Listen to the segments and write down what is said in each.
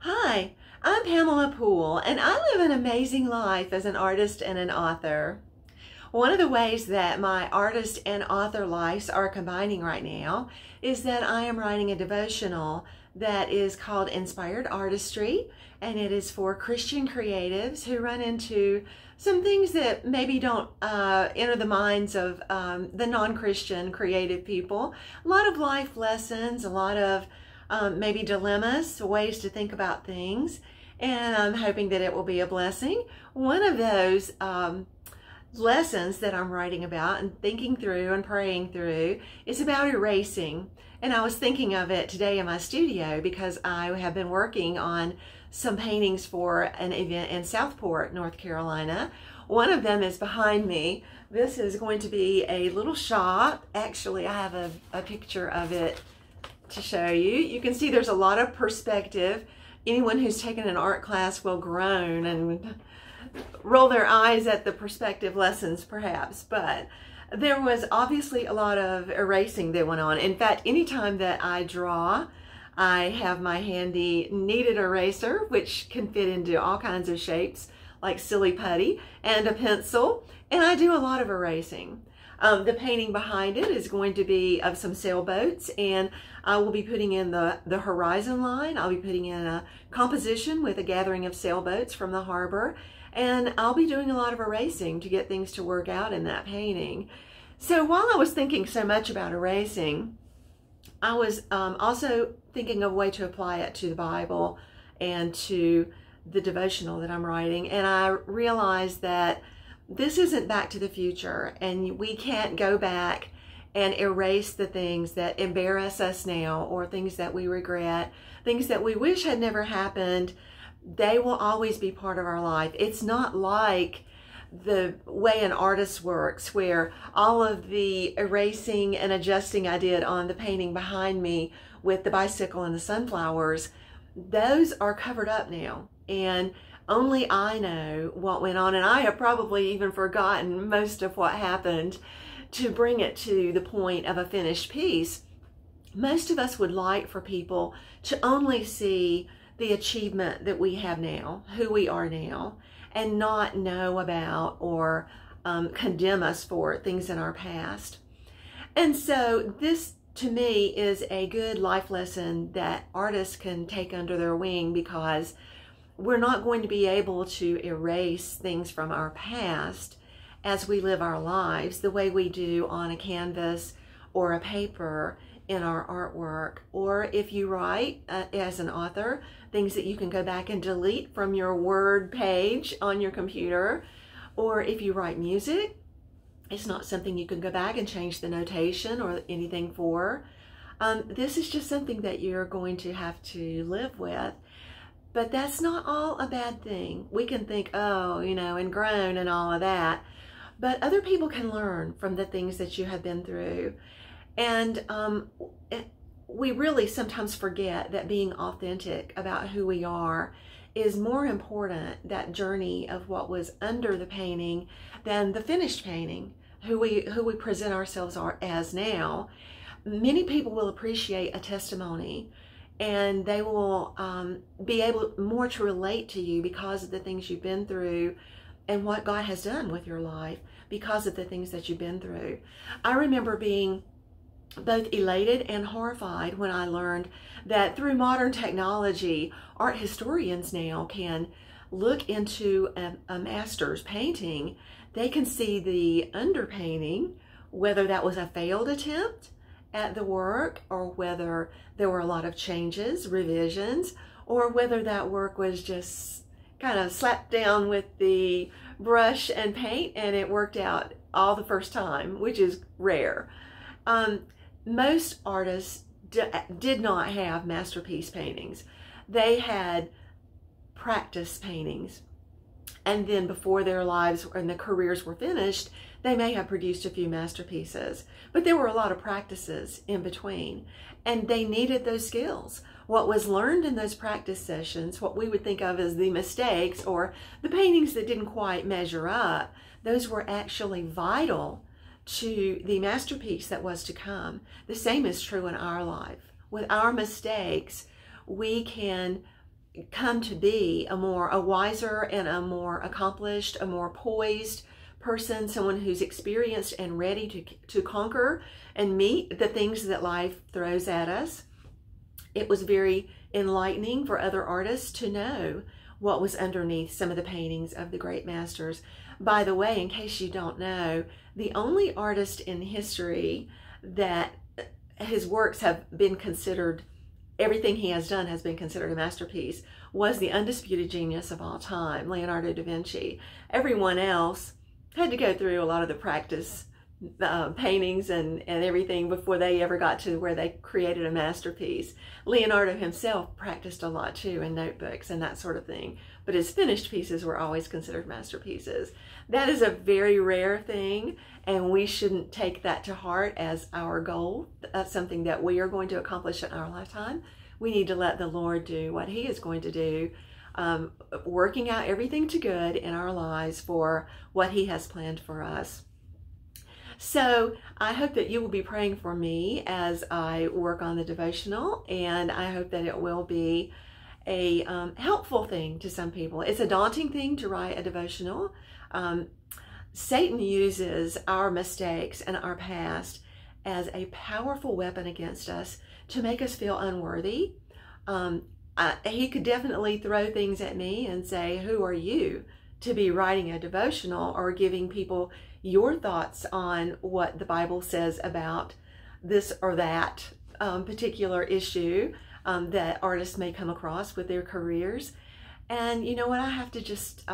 Hi, I'm Pamela Poole, and I live an amazing life as an artist and an author. One of the ways that my artist and author lives are combining right now is that I am writing a devotional that is called Inspired Artistry, and it is for Christian creatives who run into some things that maybe don't enter the minds of the non-Christian creative people. A lot of life lessons, a lot of maybe dilemmas, ways to think about things, and I'm hoping that it will be a blessing. One of those lessons that I'm writing about and thinking through and praying through is about erasing. And I was thinking of it today in my studio because I have been working on some paintings for an event in Southport, North Carolina. One of them is behind me. This is going to be a little shop. Actually, I have a picture of it to show you. You can see there's a lot of perspective. Anyone who's taken an art class will groan and roll their eyes at the perspective lessons perhaps, but there was obviously a lot of erasing that went on. In fact, anytime that I draw, I have my handy kneaded eraser, which can fit into all kinds of shapes like silly putty, and a pencil, and I do a lot of erasing. The painting behind it is going to be of some sailboats, and I will be putting in the horizon line. I'll be putting in a composition with a gathering of sailboats from the harbor, and I'll be doing a lot of erasing to get things to work out in that painting. So while I was thinking so much about erasing, I was also thinking of a way to apply it to the Bible and to the devotional that I'm writing, and I realized that this isn't Back to the Future, and we can't go back and erase the things that embarrass us now, or things that we regret, things that we wish had never happened. They will always be part of our life. It's not like the way an artist works, where all of the erasing and adjusting I did on the painting behind me with the bicycle and the sunflowers, those are covered up now, and only I know what went on, and I have probably even forgotten most of what happened to bring it to the point of a finished piece. Most of us would like for people to only see the achievement that we have now, who we are now, and not know about or condemn us for things in our past. And so this, to me, is a good life lesson that artists can take under their wing, because we're not going to be able to erase things from our past as we live our lives the way we do on a canvas or a paper in our artwork. Or if you write as an author, things that you can go back and delete from your Word page on your computer. Or if you write music, it's not something you can go back and change the notation or anything for. This is just something that you're going to have to live with. But that's not all a bad thing. We can think, oh, you know, and groan and all of that. But other people can learn from the things that you have been through. And we really sometimes forget that being authentic about who we are is more important, that journey of what was under the painting, than the finished painting, who we present ourselves as now. Many people will appreciate a testimony, and they will be able more to relate to you because of the things you've been through and what God has done with your life because of the things that you've been through. I remember being both elated and horrified when I learned that through modern technology, art historians now can look into a master's painting. They can see the underpainting, whether that was a failed attempt at the work, or whether there were a lot of changes, revisions, or whether that work was just kind of slapped down with the brush and paint and it worked out all the first time, which is rare. Most artists did not have masterpiece paintings. They had practice paintings. And then before their lives and their careers were finished, they may have produced a few masterpieces. But there were a lot of practices in between, and they needed those skills. What was learned in those practice sessions, what we would think of as the mistakes or the paintings that didn't quite measure up, those were actually vital to the masterpiece that was to come. The same is true in our life. With our mistakes, we can come to be a wiser and a more accomplished, a more poised person, someone who's experienced and ready to conquer and meet the things that life throws at us. It was very enlightening for other artists to know what was underneath some of the paintings of the great masters. By the way, in case you don't know, the only artist in history that his works have been considered, everything he has done has been considered a masterpiece, was the undisputed genius of all time, Leonardo da Vinci. Everyone else had to go through a lot of the practice paintings and everything before they ever got to where they created a masterpiece. Leonardo himself practiced a lot too in notebooks and that sort of thing, but his finished pieces were always considered masterpieces. That is a very rare thing, and we shouldn't take that to heart as our goal. That's something that we are going to accomplish in our lifetime. We need to let the Lord do what he is going to do, working out everything to good in our lives for what he has planned for us. So I hope that you will be praying for me as I work on the devotional, and I hope that it will be a helpful thing to some people. It's a daunting thing to write a devotional. Satan uses our mistakes and our past as a powerful weapon against us to make us feel unworthy. He could definitely throw things at me and say, who are you to be writing a devotional or giving people your thoughts on what the Bible says about this or that particular issue that artists may come across with their careers. And you know what? I have to just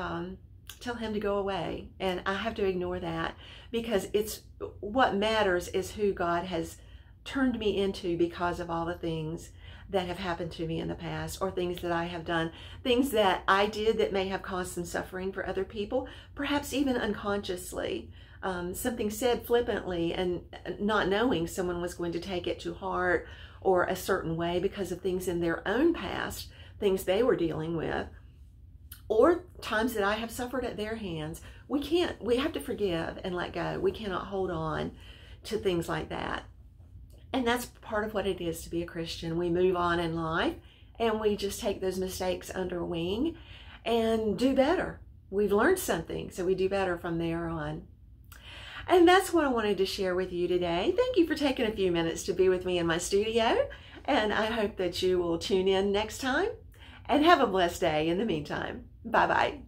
tell him to go away, and I have to ignore that, because it's what matters is who God has turned me into because of all the things that have happened to me in the past, or things that I have done, things that I did that may have caused some suffering for other people, perhaps even unconsciously. Something said flippantly and not knowing someone was going to take it to heart or a certain way because of things in their own past, things they were dealing with, or times that I have suffered at their hands. We have to forgive and let go. We cannot hold on to things like that. And that's part of what it is to be a Christian. We move on in life and we just take those mistakes under wing and do better. We've learned something, so we do better from there on. And that's what I wanted to share with you today. Thank you for taking a few minutes to be with me in my studio, and I hope that you will tune in next time, and have a blessed day in the meantime. Bye-bye.